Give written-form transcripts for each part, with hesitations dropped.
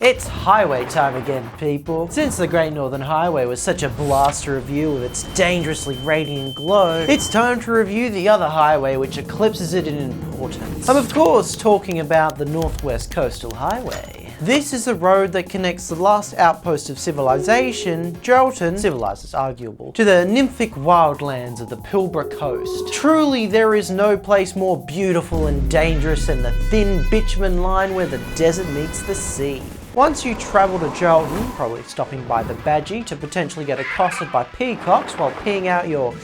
It's highway time again, people. Since the Great Northern Highway was such a blast to review with its dangerously radiant glow, it's time to review the other highway which eclipses it in importance. I'm of course talking about the Northwest Coastal Highway. This is a road that connects the last outpost of civilization, Geraldton, civilized is arguable, to the nymphic wildlands of the Pilbara coast. Truly, there is no place more beautiful and dangerous than the thin bitumen line where the desert meets the sea. Once you travel to Geraldton, probably stopping by the Badgie to potentially get accosted by peacocks while peeing out your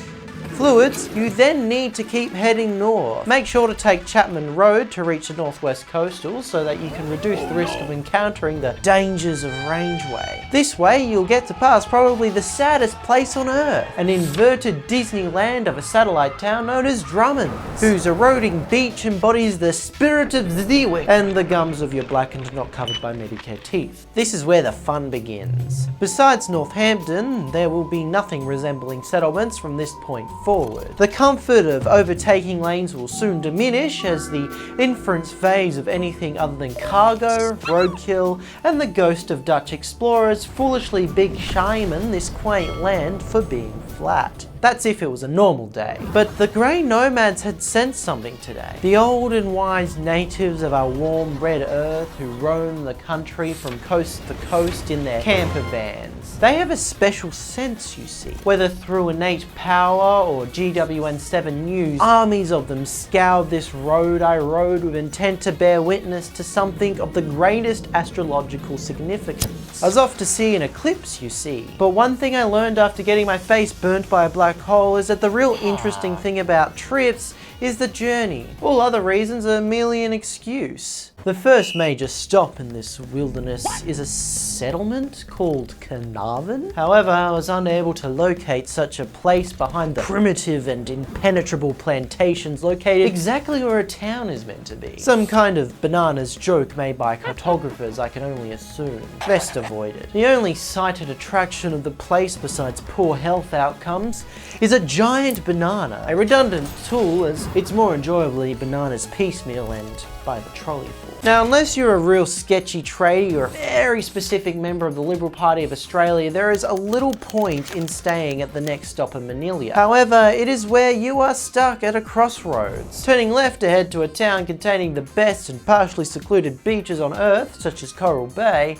fluids, you then need to keep heading north. Make sure to take Chapman Road to reach the Northwest Coastal so that you can reduce the risk of encountering the dangers of Rangeway. This way you'll get to pass probably the saddest place on earth, an inverted Disneyland of a satellite town known as Drummond, whose eroding beach embodies the spirit of Zewick and the gums of your blackened, not covered by Medicare teeth. This is where the fun begins. Besides Northampton, there will be nothing resembling settlements from this point forward. The comfort of overtaking lanes will soon diminish as the inference phase of anything other than cargo, roadkill, and the ghost of Dutch explorers foolishly big shaman this quaint land for being flat. That's if it was a normal day. But the grey nomads had sensed something today. The old and wise natives of our warm red earth who roam the country from coast to coast in their camper vans. They have a special sense, you see. Whether through innate power or GWN7 news, armies of them scoured this road I rode with intent to bear witness to something of the greatest astrological significance. I was off to see an eclipse, you see. But one thing I learned after getting my face burnt by a black hole is that the real interesting thing about trips is the journey. All other reasons are merely an excuse. The first major stop in this wilderness is a settlement called Carnarvon. However, I was unable to locate such a place behind the primitive and impenetrable plantations located exactly where a town is meant to be. Some kind of bananas joke made by cartographers, I can only assume. Best avoided. The only cited attraction of the place besides poor health outcomes is a giant banana, a redundant tool as it's more enjoyably bananas piecemeal and by the trolleyful. Now, unless you're a real sketchy tradie or a very specific member of the Liberal Party of Australia, there is a little point in staying at the next stop in Manila. However, it is where you are stuck at a crossroads. Turning left to head to a town containing the best and partially secluded beaches on Earth, such as Coral Bay,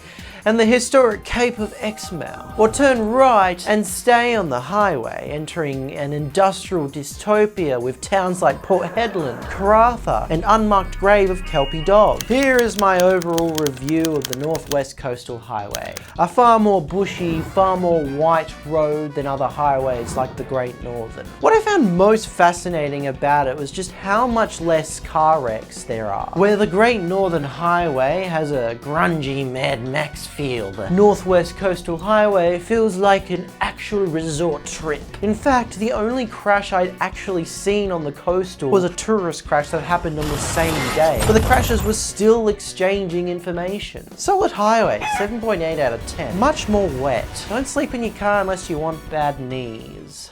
and the historic Cape of Exmouth. Or turn right and stay on the highway, entering an industrial dystopia with towns like Port Hedland, Karratha, and unmarked grave of Kelpie Dog. Here is my overall review of the Northwest Coastal Highway. A far more bushy, far more white road than other highways like the Great Northern. What I found most fascinating about it was just how much less car wrecks there are. Where the Great Northern Highway has a grungy Mad Max feel, the Northwest Coastal Highway feels like an actual resort trip. In fact, the only crash I'd actually seen on the coastal was a tourist crash that happened on the same day, but the crashers were still exchanging information. Solid highway, 7.8 out of 10. Much more wet. Don't sleep in your car unless you want bad knees.